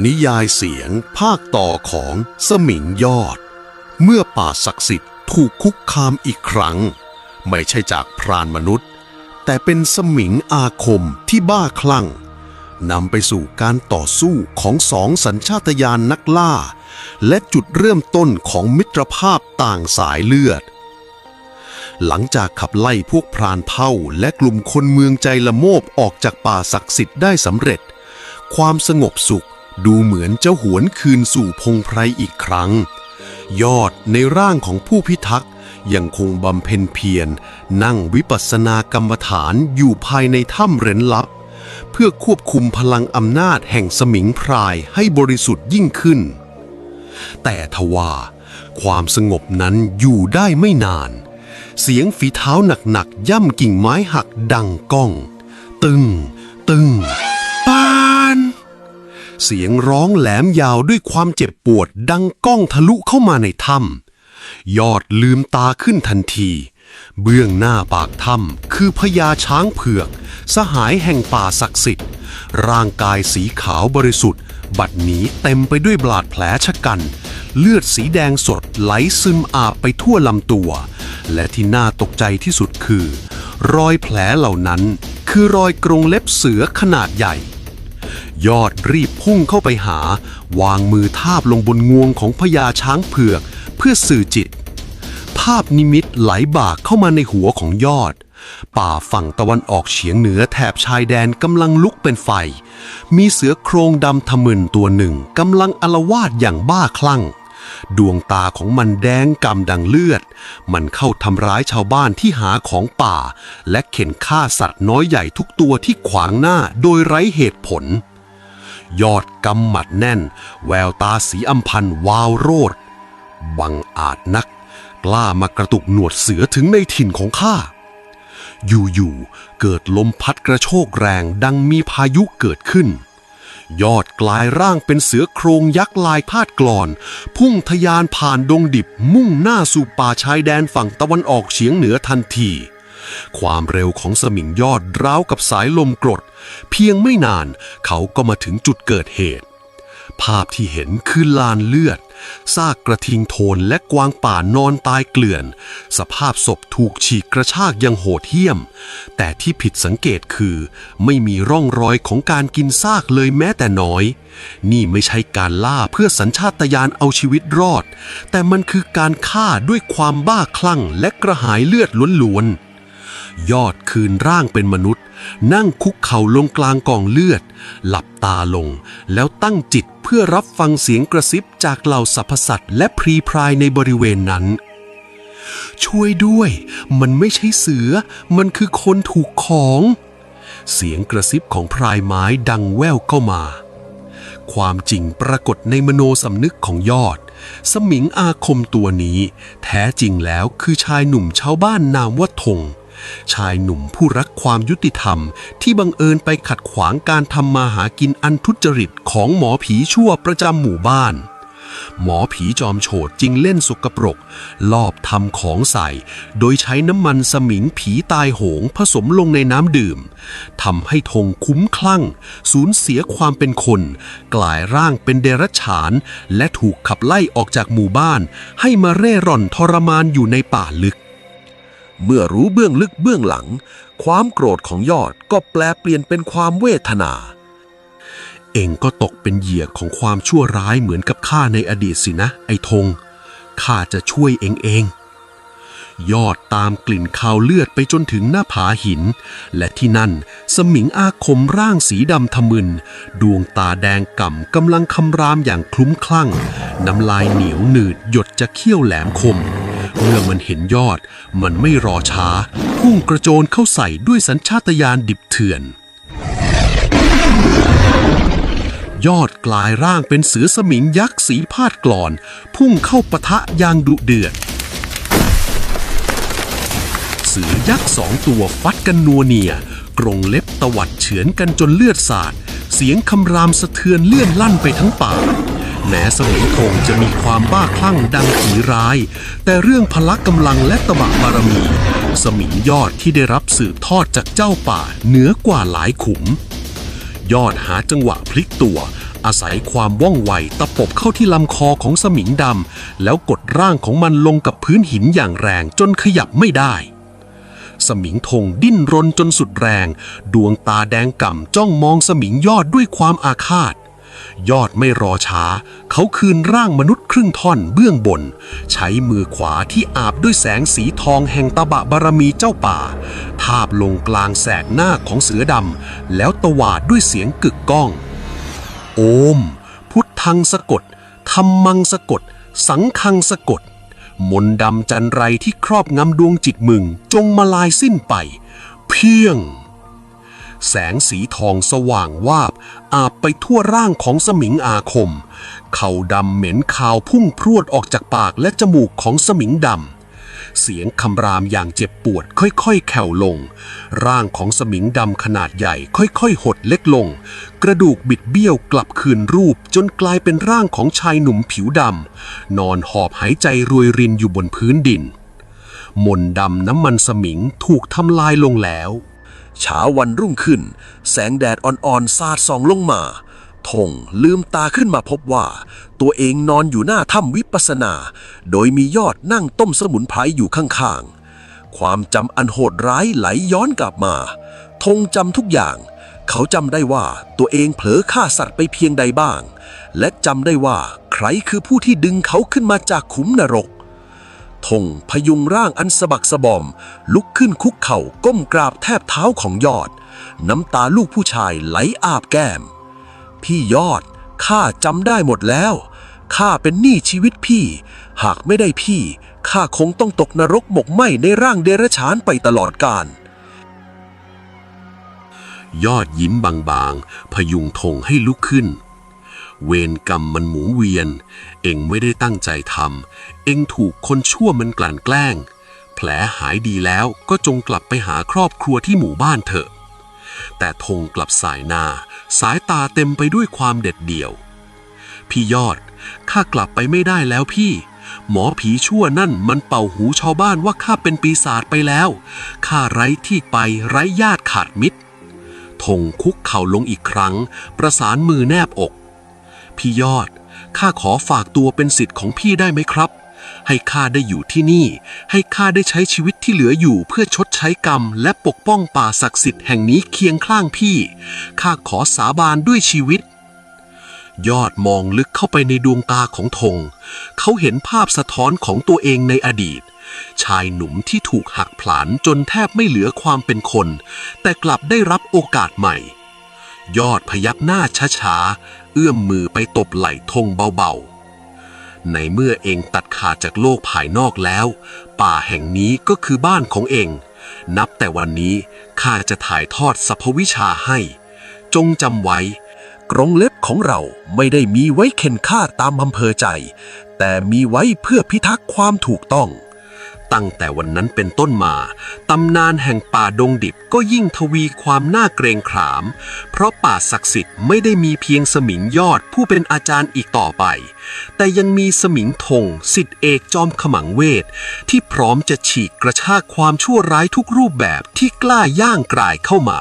นิยายเสียงภาคต่อของสมิงยอดเมื่อป่าศักดิ์สิทธิ์ถูกคุกคามอีกครั้งไม่ใช่จากพรานมนุษย์แต่เป็นสมิงอาคมที่บ้าคลั่งนำไปสู่การต่อสู้ของสองสัญชาตญาณนักล่าและจุดเริ่มต้นของมิตรภาพต่างสายเลือดหลังจากขับไล่พวกพรานเผ่าและกลุ่มคนเมืองใจละโมบออกจากป่าศักดิ์สิทธิ์ได้สำเร็จความสงบสุขดูเหมือนจะหวนคืนสู่พงไพรอีกครั้งยอดในร่างของผู้พิทักษ์ยังคงบำเพ็ญเพียรนั่งวิปัสสนากรรมฐานอยู่ภายในถ้ำเร้นลับเพื่อควบคุมพลังอำนาจแห่งสมิงพรายให้บริสุทธิ์ยิ่งขึ้นแต่ทว่าความสงบนั้นอยู่ได้ไม่นานเสียงฝีเท้าหนักๆย่ำกิ่งไม้หักดังก้องตึงตึงปานเสียงร้องแหลมยาวด้วยความเจ็บปวดดังก้องทะลุเข้ามาในถ้ำยอดลืมตาขึ้นทันทีเบื้องหน้าปากถ้ำคือพญาช้างเผือกสหายแห่งป่าศักดิ์สิทธิ์ร่างกายสีขาวบริสุทธิ์บัดนี้เต็มไปด้วยบาดแผลชะกันเลือดสีแดงสดไหลซึมอาบไปทั่วลำตัวและที่น่าตกใจที่สุดคือรอยแผลเหล่านั้นคือรอยกรงเล็บเสือขนาดใหญ่ยอดรีบพุ่งเข้าไปหาวางมือทาบลงบนงวงของพญาช้างเผือกเพื่อสื่อจิตภาพนิมิตไหลบ่าเข้ามาในหัวของยอดป่าฝั่งตะวันออกเฉียงเหนือแถบชายแดนกำลังลุกเป็นไฟมีเสือโครงดำทะมึนตัวหนึ่งกำลังอาละวาดอย่างบ้าคลั่งดวงตาของมันแดงก่ำดังเลือดมันเข้าทำร้ายชาวบ้านที่หาของป่าและเข็นฆ่าสัตว์น้อยใหญ่ทุกตัวที่ขวางหน้าโดยไร้เหตุผลยอดกำหมัดแน่นแววตาสีอำพันวาวโรจน์บังอาจนักกล้ามากระตุกหนวดเสือถึงในถิ่นของข้าอยู่ๆเกิดลมพัดกระโชกแรงดังมีพายุเกิดขึ้นยอดกลายร่างเป็นเสือโครงยักษ์ลายพาดกลอนพุ่งทะยานผ่านดงดิบมุ่งหน้าสู่ป่าชายแดนฝั่งตะวันออกเฉียงเหนือทันทีความเร็วของสมิงยอดราวกับสายลมกรดเพียงไม่นานเขาก็มาถึงจุดเกิดเหตุภาพที่เห็นคือลานเลือดซากกระทิงโทนและกวางป่านอนตายเกลื่อนสภาพศพถูกฉีกกระชากอย่างโหดเหี้ยมแต่ที่ผิดสังเกตคือไม่มีร่องรอยของการกินซากเลยแม้แต่น้อยนี่ไม่ใช่การล่าเพื่อสัญชาตญาณเอาชีวิตรอดแต่มันคือการฆ่าด้วยความบ้าคลั่งและกระหายเลือดล้วนๆยอดคืนร่างเป็นมนุษย์นั่งคุกเข่าลงกลางกองเลือดหลับตาลงแล้วตั้งจิตเพื่อรับฟังเสียงกระซิบจากเหล่าสรรพสัตว์และพรีพรายในบริเวณนั้นช่วยด้วยมันไม่ใช่เสือมันคือคนถูกของเสียงกระซิบของพรายไม้ดังแว่วเข้ามาความจริงปรากฏในมโนสำนึกของยอดสมิงอาคมตัวนี้แท้จริงแล้วคือชายหนุ่มชาวบ้านนามว่าธงชายหนุ่มผู้รักความยุติธรรมที่บังเอิญไปขัดขวางการทำมาหากินอันทุจริตของหมอผีชั่วประจำหมู่บ้านหมอผีจอมโฉดจึงเล่นสกปรกลอบทำของใส่โดยใช้น้ำมันสมิงผีตายโหงผสมลงในน้ำดื่มทำให้ธงคุ้มคลั่งสูญเสียความเป็นคนกลายร่างเป็นเดรัจฉานและถูกขับไล่ออกจากหมู่บ้านให้มาเร่ร่อนทรมานอยู่ในป่าลึกเมื่อรู้เบื้องลึกเบื้องหลังความโกรธของยอดก็แปลเปลี่ยนเป็นความเวทนาเองก็ตกเป็นเหยื่อของความชั่วร้ายเหมือนกับข้าในอดีตสินะไอ้ธงข้าจะช่วยเองยอดตามกลิ่นคาวเลือดไปจนถึงหน้าผาหินและที่นั่นสมิงอาคมร่างสีดำทะมึนดวงตาแดงก่ำกำลังคำรามอย่างคลุ้มคลั่งน้ำลายเหนียวหนืดหยดจะเขี้ยวแหลมคมเมื่อมันเห็นยอดมันไม่รอช้าพุ่งกระโจนเข้าใส่ด้วยสัญชาตญาณดิบเถื่อนยอดกลายร่างเป็นเสือสมิงยักษ์สีพาดกลอนพุ่งเข้าปะทะอย่างดุเดือดเสือยักษ์สองตัวฟัดกันนัวเนียกรงเล็บตวัดเฉือนกันจนเลือดสาดเสียงคำรามสะเทือนเลื่อนลั่นไปทั้งป่าแม้สมิงธงจะมีความบ้าคลั่งดังผีร้ายแต่เรื่องพละกำลังและตบะบารมีสมิงยอดที่ได้รับสืบทอดจากเจ้าป่าเหนือกว่าหลายขุมยอดหาจังหวะพลิกตัว อาศัยความว่องไวตะปบเข้าที่ลำคอของสมิงดำแล้วกดร่างของมันลงกับพื้นหินอย่างแรงจนขยับไม่ได้สมิงธงดิ้นรนจนสุดแรงดวงตาแดงก่ำจ้องมองสมิงยอดด้วยความอาฆาตยอดไม่รอช้าเขาคืนร่างมนุษย์ครึ่งท่อนเบื้องบนใช้มือขวาที่อาบด้วยแสงสีทองแห่งตบะบารมีเจ้าป่าทาบลงกลางแสกหน้าของเสือดำแล้วตวาดด้วยเสียงกึกก้องโอมพุทธังสะกดธัมมังสะกดสังฆังสะกดมนต์ดำจันไรที่ครอบงำดวงจิตมึงจงมาลายสิ้นไปเพียงแสงสีทองสว่างวาบอาบไปทั่วร่างของสมิงอาคมเข่าดำเหม็นคาวพุ่งพรวดออกจากปากและจมูกของสมิงดำเสียงคำรามอย่างเจ็บปวดค่อยๆแผ่วลงร่างของสมิงดำขนาดใหญ่ค่อยๆหดเล็กลงกระดูกบิดเบี้ยวกลับคืนรูปจนกลายเป็นร่างของชายหนุ่มผิวดำนอนหอบหายใจรวยรินอยู่บนพื้นดินมนต์ดำน้ำมันสมิงถูกทำลายลงแล้วเช้าวันรุ่งขึ้นแสงแดดอ่อนๆสาดส่องลงมาธงลืมตาขึ้นมาพบว่าตัวเองนอนอยู่หน้าถ้ำวิปัสสนาโดยมียอดนั่งต้มสมุนไพรอยู่ข้างๆความจำอันโหดร้ายไหลย้อนกลับมาธงจำทุกอย่างเขาจำได้ว่าตัวเองเผลอฆ่าสัตว์ไปเพียงใดบ้างและจำได้ว่าใครคือผู้ที่ดึงเขาขึ้นมาจากขุมนรกธงพยุงร่างอันสะบักสะบอมลุกขึ้นคุกเข่าก้มกราบแทบเท้าของยอดน้ำตาลูกผู้ชายไหลอาบแก้มพี่ยอดข้าจำได้หมดแล้วข้าเป็นหนี้ชีวิตพี่หากไม่ได้พี่ข้าคงต้องตกนรกหมกไหม้ในร่างเดรัจฉานไปตลอดกาลยอดยิ้มบางๆพยุงธงให้ลุกขึ้นเวรกรรมมันหมุนเวียนเอ็งไม่ได้ตั้งใจทำเอ็งถูกคนชั่วมันกลั่นแกล้งแผลหายดีแล้วก็จงกลับไปหาครอบครัวที่หมู่บ้านเถอะแต่ธงกลับสายหน้าสายตาเต็มไปด้วยความเด็ดเดี่ยวพี่ยอดข้ากลับไปไม่ได้แล้วพี่หมอผีชั่วนั่นมันเป่าหูชาวบ้านว่าข้าเป็นปีศาจไปแล้วข้าไร้ที่ไปไร้ญาติขาดมิตรธงคุกเข่าลงอีกครั้งประสานมือแนบอกพี่ยอดข้าขอฝากตัวเป็นศิษย์ของพี่ได้ไหมครับให้ข้าได้อยู่ที่นี่ให้ข้าได้ใช้ชีวิตที่เหลืออยู่เพื่อชดใช้กรรมและปกป้องป่าศักดิ์สิทธิ์แห่งนี้เคียงข้างพี่ข้าขอสาบานด้วยชีวิตยอดมองลึกเข้าไปในดวงตาของธงเขาเห็นภาพสะท้อนของตัวเองในอดีตชายหนุ่มที่ถูกหักผลาญจนแทบไม่เหลือความเป็นคนแต่กลับได้รับโอกาสใหม่ยอดพยักหน้าช้าๆเอื้อมมือไปตบไหล่ธงเบาๆในเมื่อเองตัดขาดจากโลกภายนอกแล้วป่าแห่งนี้ก็คือบ้านของเองนับแต่วันนี้ข้าจะถ่ายทอดสรรพวิชาให้จงจำไว้กรงเล็บของเราไม่ได้มีไว้เข็นฆ่าตามอำเภอใจแต่มีไว้เพื่อพิทักษ์ความถูกต้องตั้งแต่วันนั้นเป็นต้นมาตำนานแห่งป่าดงดิบก็ยิ่งทวีความน่าเกรงขามเพราะป่าศักดิ์สิทธิ์ไม่ได้มีเพียงสมิงยอดผู้เป็นอาจารย์อีกต่อไปแต่ยังมีสมิงธงศิษย์เอกจอมขมังเวทที่พร้อมจะฉีกกระชากความชั่วร้ายทุกรูปแบบที่กล้าย่างกรายเข้ามา